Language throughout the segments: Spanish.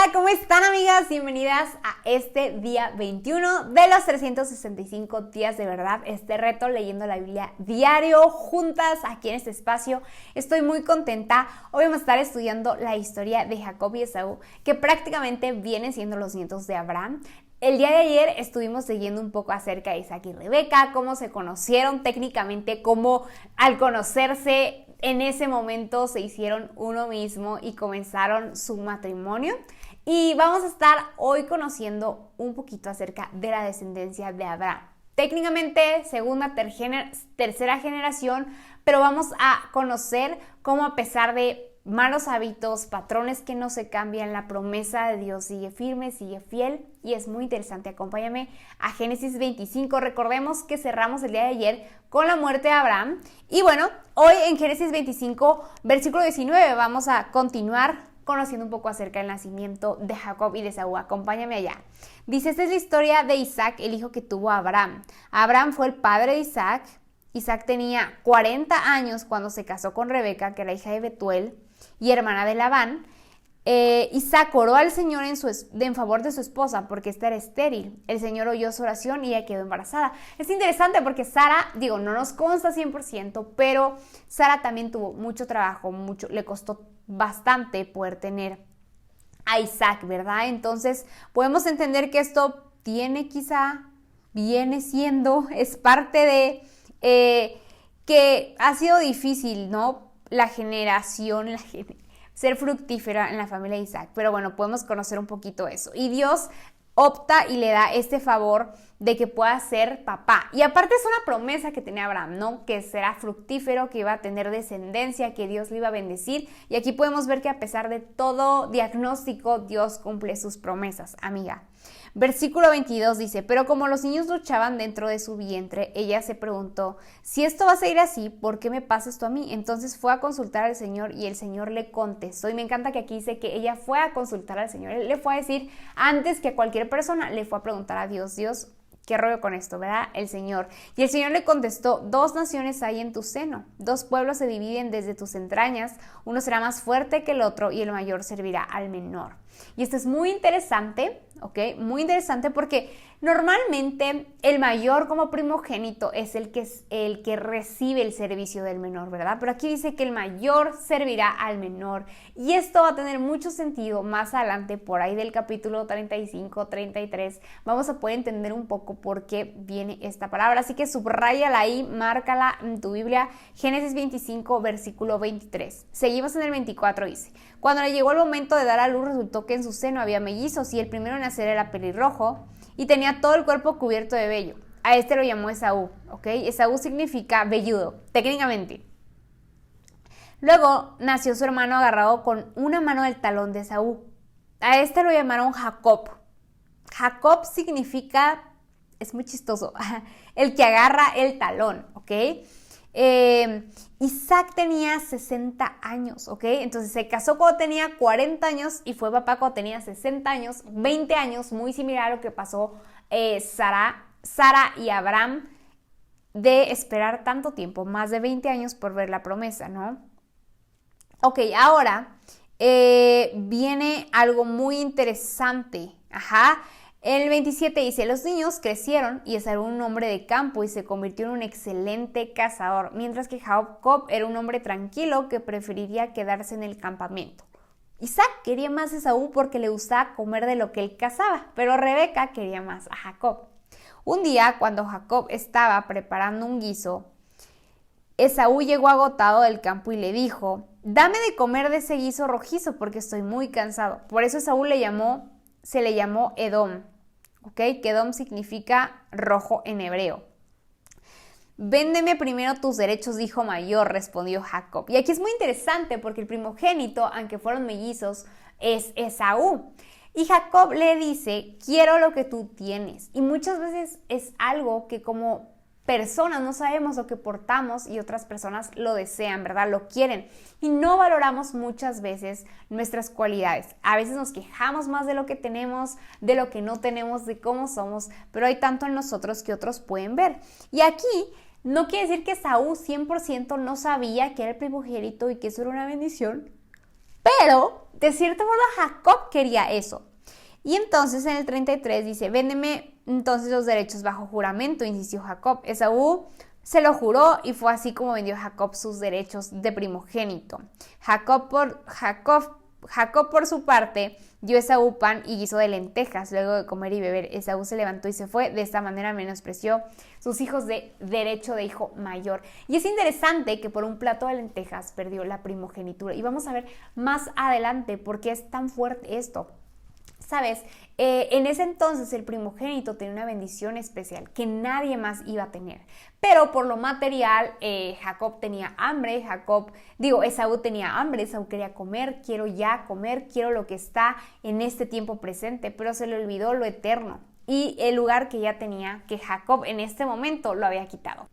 Hola, ¿cómo están, amigas? Bienvenidas a este día 21 de los 365 días de verdad, este reto leyendo la Biblia diario juntas aquí en este espacio. Estoy muy contenta. Hoy vamos a estar estudiando la historia de Jacob y Esaú, que prácticamente vienen siendo los nietos de Abraham. El día de ayer estuvimos leyendo un poco acerca de Isaac y Rebeca, cómo se conocieron técnicamente, cómo al conocerse en ese momento se hicieron uno mismo y comenzaron su matrimonio. Y vamos a estar hoy conociendo un poquito acerca de la descendencia de Abraham. Técnicamente segunda, tercera generación, pero vamos a conocer cómo a pesar de malos hábitos, patrones que no se cambian, la promesa de Dios sigue firme, sigue fiel y es muy interesante. Acompáñame a Génesis 25. Recordemos que cerramos el día de ayer con la muerte de Abraham y bueno, hoy en Génesis 25, versículo 19, vamos a continuar conociendo un poco acerca del nacimiento de Jacob y de Esaú. Acompáñame allá. Dice, esta es la historia de Isaac, el hijo que tuvo Abraham. Abraham fue el padre de Isaac. Isaac tenía 40 años cuando se casó con Rebeca, que era hija de Betuel y hermana de Labán. Isaac oró al Señor en favor de su esposa porque esta era estéril. El Señor oyó su oración y ella quedó embarazada. Es interesante porque Sara, no nos consta 100%, pero Sara también tuvo mucho trabajo, le costó bastante poder tener a Isaac, ¿verdad? Entonces podemos entender que esto viene siendo, es parte de que ha sido difícil, ¿no? Ser fructífera en la familia de Isaac. Pero bueno, podemos conocer un poquito eso. Y Dios opta y le da este favor de que pueda ser papá. Y aparte es una promesa que tenía Abraham, ¿no? Que será fructífero, que iba a tener descendencia, que Dios le iba a bendecir. Y aquí podemos ver que a pesar de todo diagnóstico, Dios cumple sus promesas, amiga. Versículo 22 dice, pero como los niños luchaban dentro de su vientre, ella se preguntó, si esto va a seguir así, ¿por qué me pasa esto a mí? Entonces fue a consultar al Señor y el Señor le contestó. Y me encanta que aquí dice que ella fue a consultar al Señor. Él le fue a decir, antes que a cualquier persona, le fue a preguntar a Dios, ¿qué rollo con esto, verdad? El Señor. Y el Señor le contestó, 2 naciones hay en tu seno, 2 pueblos se dividen desde tus entrañas, uno será más fuerte que el otro y el mayor servirá al menor. Y esto es muy interesante, ¿ok? Muy interesante porque normalmente el mayor como primogénito es el que recibe el servicio del menor, ¿verdad? Pero aquí dice que el mayor servirá al menor. Y esto va a tener mucho sentido más adelante, por ahí del capítulo 35, 33. Vamos a poder entender un poco por qué viene esta palabra. Así que subráyala ahí, márcala en tu Biblia. Génesis 25, versículo 23. Seguimos en el 24, dice. Cuando le llegó el momento de dar a luz, resultó que en su seno había mellizos y el primero en nacer era pelirrojo y tenía todo el cuerpo cubierto de vello. A este lo llamó Esaú, ¿ok? Esaú significa velludo, técnicamente. Luego nació su hermano agarrado con una mano del talón de Esaú. A este lo llamaron Jacob. Jacob significa, es muy chistoso, el que agarra el talón, ¿ok? Isaac tenía 60 años, ¿ok? Entonces se casó cuando tenía 40 años y fue papá cuando tenía 60 años, 20 años, muy similar a lo que pasó Sara y Abraham, de esperar tanto tiempo, más de 20 años por ver la promesa, ¿no? Ok, ahora viene algo muy interesante, El 27 dice, los niños crecieron y Esaú un hombre de campo y se convirtió en un excelente cazador, mientras que Jacob era un hombre tranquilo que preferiría quedarse en el campamento. Isaac quería más a Esaú porque le gustaba comer de lo que él cazaba, pero Rebeca quería más a Jacob. Un día, cuando Jacob estaba preparando un guiso, Esaú llegó agotado del campo y le dijo, dame de comer de ese guiso rojizo porque estoy muy cansado. Por eso Esaú se le llamó Edom, ¿ok? Que Edom significa rojo en hebreo. Véndeme primero tus derechos, hijo mayor, respondió Jacob. Y aquí es muy interesante porque el primogénito, aunque fueron mellizos, es Esaú. Y Jacob le dice, quiero lo que tú tienes. Y muchas veces es algo que como personas no sabemos lo que portamos y otras personas lo desean, ¿verdad? Lo quieren y no valoramos muchas veces nuestras cualidades. A veces nos quejamos más de lo que tenemos, de lo que no tenemos, de cómo somos, pero hay tanto en nosotros que otros pueden ver. Y aquí no quiere decir que Saúl 100% no sabía que era el primogénito y que eso era una bendición. Pero, de cierta forma, Jacob quería eso. Y entonces en el 33 dice, véndeme entonces los derechos bajo juramento, insistió Jacob. Esaú se lo juró y fue así como vendió Jacob sus derechos de primogénito. Jacob por su parte dio a Esaú pan y guiso de lentejas. Luego de comer y beber, Esaú se levantó y se fue. De esta manera menospreció sus hijos de derecho de hijo mayor. Y es interesante que por un plato de lentejas perdió la primogenitura. Y vamos a ver más adelante por qué es tan fuerte esto. ¿Sabes? En ese entonces el primogénito tenía una bendición especial que nadie más iba a tener. Pero por lo material, Jacob tenía hambre, Esaú tenía hambre, Esaú quería comer, quiero ya comer, quiero lo que está en este tiempo presente, pero se le olvidó lo eterno y el lugar que ya tenía, que Jacob en este momento lo había quitado.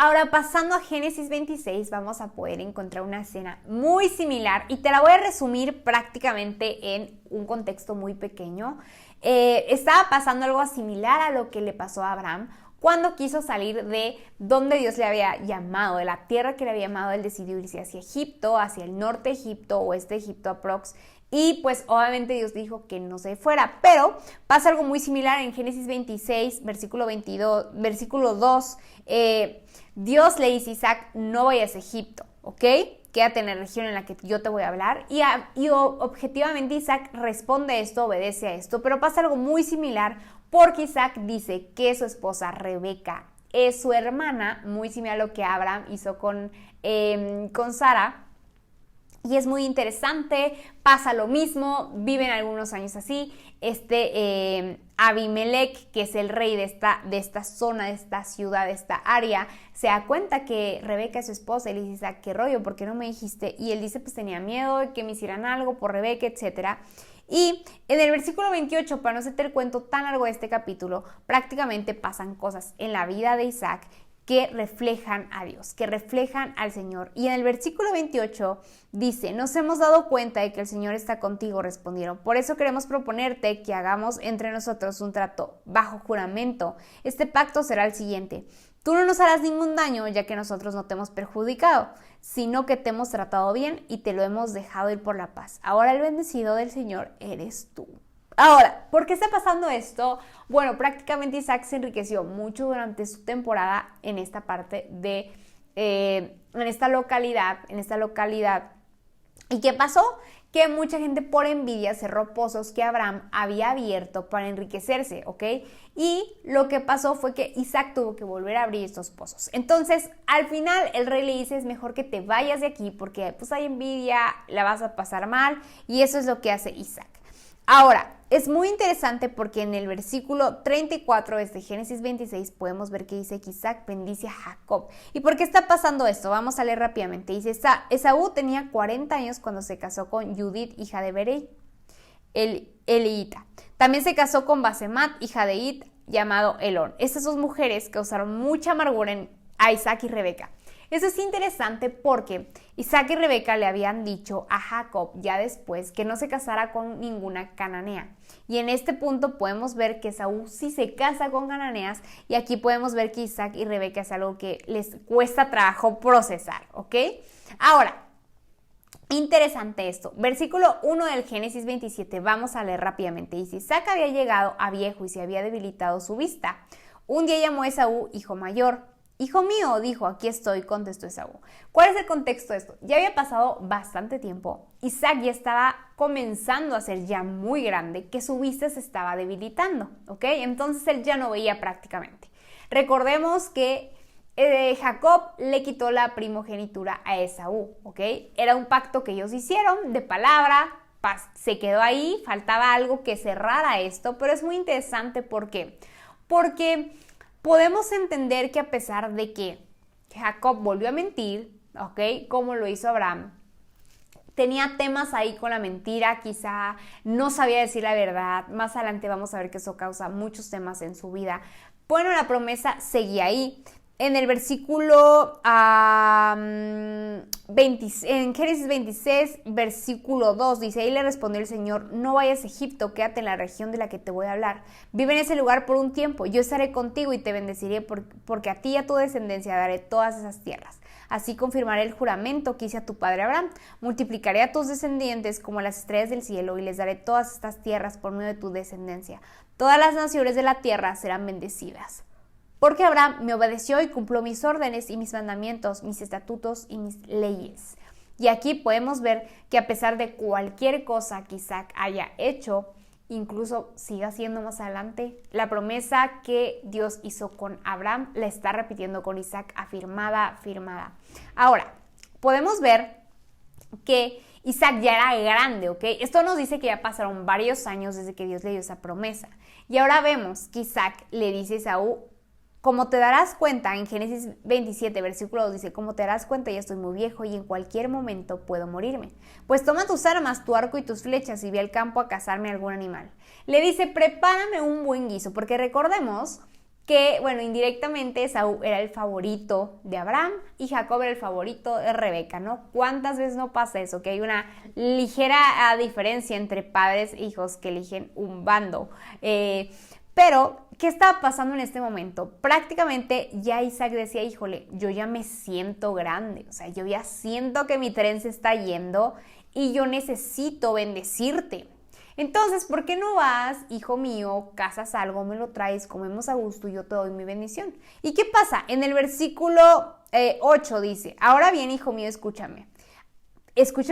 Ahora, pasando a Génesis 26, vamos a poder encontrar una escena muy similar y te la voy a resumir prácticamente en un contexto muy pequeño. Estaba pasando algo similar a lo que le pasó a Abraham cuando quiso salir de donde Dios le había llamado, de la tierra que le había llamado. Él decidió irse hacia Egipto, hacia el norte de Egipto, oeste de Egipto aprox. Y pues obviamente Dios dijo que no se fuera, pero pasa algo muy similar en Génesis 26, versículo 2. Dios le dice a Isaac, no vayas a Egipto, ¿ok? Quédate en la región en la que yo te voy a hablar. Y objetivamente Isaac responde a esto, obedece a esto, pero pasa algo muy similar porque Isaac dice que su esposa Rebeca es su hermana, muy similar a lo que Abraham hizo con Sara. Y es muy interesante, pasa lo mismo, viven algunos años así. Abimelech, que es el rey de esta zona, de esta ciudad, de esta área, se da cuenta que Rebeca es su esposa y le dice, ¿qué rollo? ¿Por qué no me dijiste? Y él dice, pues tenía miedo de que me hicieran algo por Rebeca, etc. Y en el versículo 28, para no hacerte el cuento tan largo de este capítulo, prácticamente pasan cosas en la vida de Isaac que reflejan a Dios, que reflejan al Señor. Y en el versículo 28 dice, nos hemos dado cuenta de que el Señor está contigo, respondieron. Por eso queremos proponerte que hagamos entre nosotros un trato bajo juramento. Este pacto será el siguiente. Tú no nos harás ningún daño, ya que nosotros no te hemos perjudicado, sino que te hemos tratado bien y te lo hemos dejado ir por la paz. Ahora el bendecido del Señor eres tú. Ahora, ¿por qué está pasando esto? Bueno, prácticamente Isaac se enriqueció mucho durante su temporada en esta parte de, en esta localidad. ¿Y qué pasó? Que mucha gente por envidia cerró pozos que Abraham había abierto para enriquecerse, ¿ok? Y lo que pasó fue que Isaac tuvo que volver a abrir estos pozos. Entonces, al final, el rey le dice, es mejor que te vayas de aquí porque pues hay envidia, la vas a pasar mal, y eso es lo que hace Isaac. Ahora, es muy interesante porque en el versículo 34 de este Génesis 26 podemos ver que dice que Isaac bendice a Jacob. ¿Y por qué está pasando esto? Vamos a leer rápidamente. Dice, Esaú tenía 40 años cuando se casó con Judith, hija de Berei, el Elita. También se casó con Basemat, hija de It, llamado Elón. Estas dos mujeres causaron mucha amargura a Isaac y Rebeca. Eso es interesante porque Isaac y Rebeca le habían dicho a Jacob ya después que no se casara con ninguna cananea. Y en este punto podemos ver que Esaú sí se casa con cananeas y aquí podemos ver que Isaac y Rebeca es algo que les cuesta trabajo procesar, ¿ok? Ahora, interesante esto. Versículo 1 del Génesis 27, vamos a leer rápidamente. Dice, Isaac había llegado a viejo y se había debilitado su vista. Un día llamó a Esaú, hijo mayor. Hijo mío, dijo, aquí estoy, contestó Esaú. ¿Cuál es el contexto de esto? Ya había pasado bastante tiempo. Isaac ya estaba comenzando a ser ya muy grande, que su vista se estaba debilitando, ¿ok? Entonces él ya no veía prácticamente. Recordemos que Jacob le quitó la primogenitura a Esaú, ¿ok? Era un pacto que ellos hicieron de palabra, se quedó ahí, faltaba algo que cerrara esto, pero es muy interesante, ¿por qué? Porque podemos entender que a pesar de que Jacob volvió a mentir, ¿ok? Como lo hizo Abraham, tenía temas ahí con la mentira, quizá no sabía decir la verdad. Más adelante vamos a ver que eso causa muchos temas en su vida. Bueno, la promesa seguía ahí. en el versículo en Génesis 26, versículo 2, dice, ahí le respondió el Señor, no vayas a Egipto, quédate en la región de la que te voy a hablar. Vive en ese lugar por un tiempo, yo estaré contigo y te bendeciré porque a ti y a tu descendencia daré todas esas tierras. Así confirmaré el juramento que hice a tu padre Abraham. Multiplicaré a tus descendientes como las estrellas del cielo y les daré todas estas tierras por medio de tu descendencia. Todas las naciones de la tierra serán bendecidas. Porque Abraham me obedeció y cumplió mis órdenes y mis mandamientos, mis estatutos y mis leyes. Y aquí podemos ver que a pesar de cualquier cosa que Isaac haya hecho, incluso siga haciendo más adelante, la promesa que Dios hizo con Abraham la está repitiendo con Isaac, afirmada. Ahora, podemos ver que Isaac ya era grande, ¿ok? Esto nos dice que ya pasaron varios años desde que Dios le dio esa promesa. Y ahora vemos que Isaac le dice a Esaú, como te darás cuenta, en Génesis 27, versículo 2 dice, como te darás cuenta, ya estoy muy viejo y en cualquier momento puedo morirme. Pues toma tus armas, tu arco y tus flechas y ve al campo a cazarme algún animal. Le dice, prepárame un buen guiso, porque recordemos que, bueno, indirectamente Esaú era el favorito de Abraham y Jacob era el favorito de Rebeca, ¿no? ¿Cuántas veces no pasa eso? Que hay una ligera diferencia entre padres e hijos que eligen un bando. Pero, ¿qué estaba pasando en este momento? Prácticamente ya Isaac decía, híjole, yo ya me siento grande, o sea, yo ya siento que mi tren se está yendo y yo necesito bendecirte. Entonces, ¿por qué no vas, hijo mío, cazas algo, me lo traes, comemos a gusto y yo te doy mi bendición? ¿Y qué pasa? En el versículo 8 dice, ahora bien, hijo mío, escúchame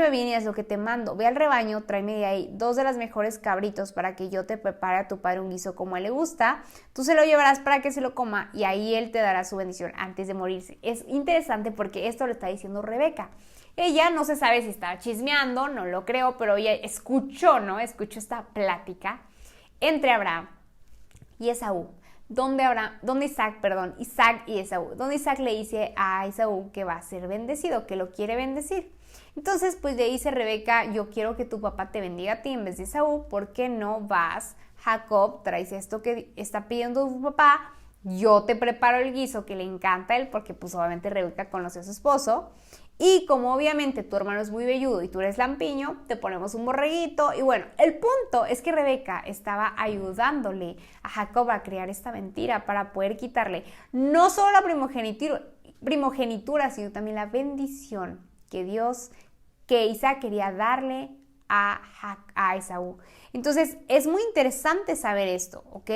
bien y haz lo que te mando. Ve al rebaño, tráeme de ahí 2 de las mejores cabritos para que yo te prepare a tu padre un guiso como a él le gusta. Tú se lo llevarás para que se lo coma y ahí él te dará su bendición antes de morirse. Es interesante porque esto lo está diciendo Rebeca. Ella no se sabe si estaba chismeando, no lo creo, pero ella escuchó, ¿no? Escuchó esta plática entre Abraham y Esaú. Isaac y Esaú. Donde Isaac le dice a Esaú que va a ser bendecido, que lo quiere bendecir. Entonces, pues le dice Rebeca, yo quiero que tu papá te bendiga a ti en vez de Esaú, ¿por qué no vas, Jacob, traes esto que está pidiendo tu papá, yo te preparo el guiso que le encanta a él, porque pues obviamente Rebeca conoció a su esposo, y como obviamente tu hermano es muy velludo y tú eres lampiño, te ponemos un borreguito, y bueno, el punto es que Rebeca estaba ayudándole a Jacob a crear esta mentira para poder quitarle no solo la primogenitura, sino también la bendición que Isaac quería darle a Esaú. Entonces, es muy interesante saber esto, ¿ok?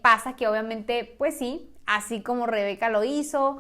Pasa que obviamente, pues sí, así como Rebeca lo hizo,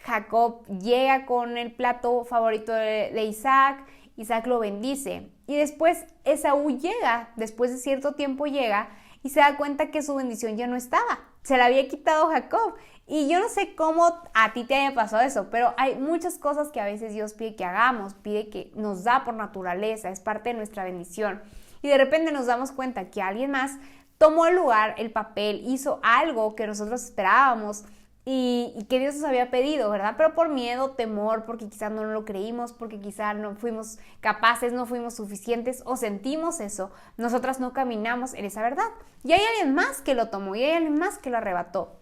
Jacob llega con el plato favorito de Isaac, Isaac lo bendice. Y después Esaú llega, después de cierto tiempo llega y se da cuenta que su bendición ya no estaba. Se la había quitado Jacob. Y yo no sé cómo a ti te haya pasado eso, pero hay muchas cosas que a veces Dios pide que hagamos, pide que nos da por naturaleza, es parte de nuestra bendición. Y de repente nos damos cuenta que alguien más tomó el lugar, el papel, hizo algo que nosotros esperábamos y que Dios nos había pedido, ¿verdad? Pero por miedo, temor, porque quizás no lo creímos, porque quizás no fuimos capaces, no fuimos suficientes o sentimos eso, nosotras no caminamos en esa verdad. Y hay alguien más que lo tomó y hay alguien más que lo arrebató.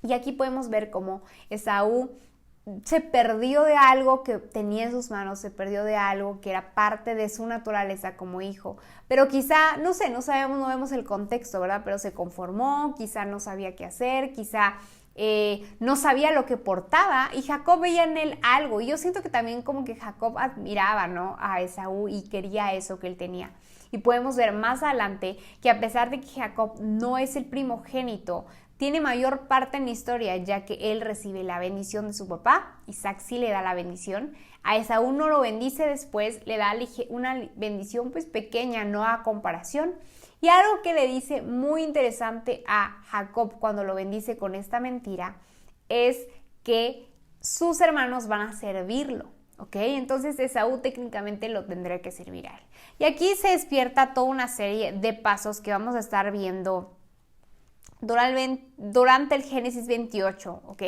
Y aquí podemos ver cómo Esaú se perdió de algo que tenía en sus manos, se perdió de algo que era parte de su naturaleza como hijo. Pero quizá, no sé, no sabemos, no vemos el contexto, ¿verdad? Pero se conformó, quizá no sabía qué hacer, quizá no sabía lo que portaba y Jacob veía en él algo. Y yo siento que también como que Jacob admiraba, ¿no?, a Esaú y quería eso que él tenía. Y podemos ver más adelante que a pesar de que Jacob no es el primogénito, tiene mayor parte en la historia, ya que él recibe la bendición de su papá, Isaac sí le da la bendición, a Esaú no lo bendice después, le da una bendición pues pequeña, no a comparación. Y algo que le dice muy interesante a Jacob cuando lo bendice con esta mentira es que sus hermanos van a servirlo, ¿ok? Entonces Esaú técnicamente lo tendría que servir a él. Y aquí se despierta toda una serie de pasos que vamos a estar viendo durante el Génesis 28, ¿ok?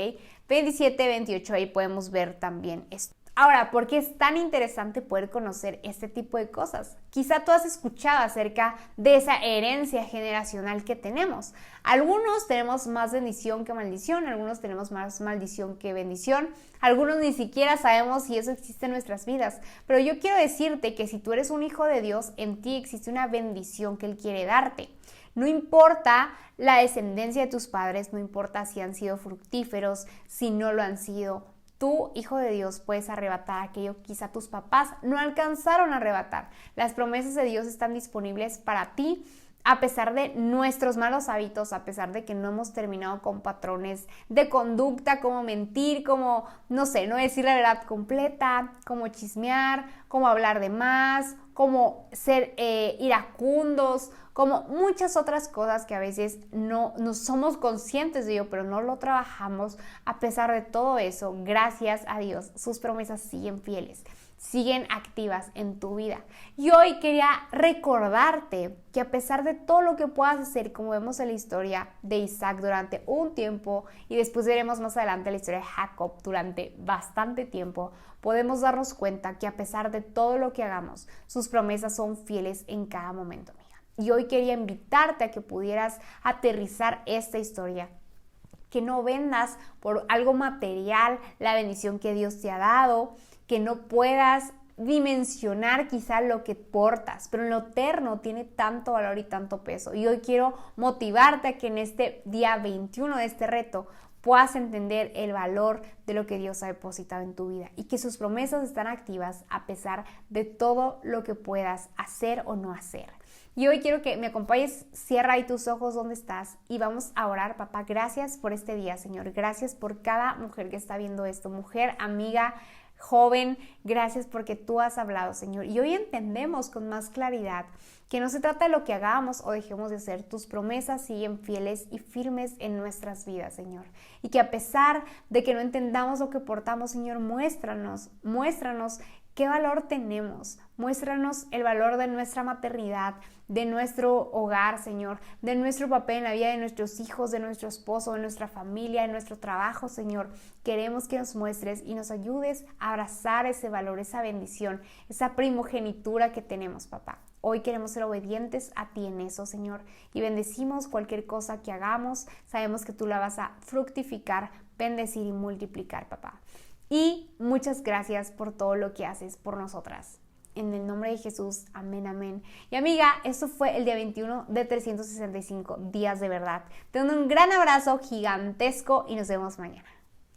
27, 28, ahí podemos ver también esto. Ahora, ¿por qué es tan interesante poder conocer este tipo de cosas? Quizá tú has escuchado acerca de esa herencia generacional que tenemos. Algunos tenemos más bendición que maldición, algunos tenemos más maldición que bendición, algunos ni siquiera sabemos si eso existe en nuestras vidas. Pero yo quiero decirte que si tú eres un hijo de Dios, en ti existe una bendición que Él quiere darte. No importa la descendencia de tus padres, no importa si han sido fructíferos, si no lo han sido. Tú, hijo de Dios, puedes arrebatar aquello que quizá tus papás no alcanzaron a arrebatar. Las promesas de Dios están disponibles para ti, a pesar de nuestros malos hábitos, a pesar de que no hemos terminado con patrones de conducta, como mentir, como, no sé, no decir la verdad completa, como chismear, como hablar de más, como ser iracundos, como muchas otras cosas que a veces no somos conscientes de ello, pero no lo trabajamos. A pesar de todo eso, gracias a Dios, sus promesas siguen fieles, siguen activas en tu vida. Y hoy quería recordarte que a pesar de todo lo que puedas hacer, como vemos en la historia de Isaac durante un tiempo, y después veremos más adelante la historia de Jacob durante bastante tiempo, podemos darnos cuenta que a pesar de todo lo que hagamos, sus promesas son fieles en cada momento, amiga. Y hoy quería invitarte a que pudieras aterrizar esta historia, que no vendas por algo material la bendición que Dios te ha dado, que no puedas dimensionar quizá lo que portas, pero en lo eterno tiene tanto valor y tanto peso. Y hoy quiero motivarte a que en este día 21 de este reto puedas entender el valor de lo que Dios ha depositado en tu vida y que sus promesas están activas a pesar de todo lo que puedas hacer o no hacer. Y hoy quiero que me acompañes, cierra ahí tus ojos donde estás y vamos a orar. Papá, gracias por este día, Señor. Gracias por cada mujer que está viendo esto, mujer, amiga, joven, gracias porque tú has hablado, Señor. Y hoy entendemos con más claridad que no se trata de lo que hagamos o dejemos de hacer. Tus promesas siguen fieles y firmes en nuestras vidas, Señor. Y que a pesar de que no entendamos lo que portamos, Señor, muéstranos qué valor tenemos. Muéstranos el valor de nuestra maternidad, de nuestro hogar, Señor, de nuestro papel en la vida de nuestros hijos, de nuestro esposo, de nuestra familia, de nuestro trabajo, Señor. Queremos que nos muestres y nos ayudes a abrazar ese valor, esa bendición, esa primogenitura que tenemos, papá. Hoy queremos ser obedientes a ti en eso, Señor, y bendecimos cualquier cosa que hagamos. Sabemos que tú la vas a fructificar, bendecir y multiplicar, papá. Y muchas gracias por todo lo que haces por nosotras. En el nombre de Jesús, amén, amén. Y amiga, esto fue el día 21 de 365 días de verdad. Te mando un gran abrazo gigantesco y nos vemos mañana.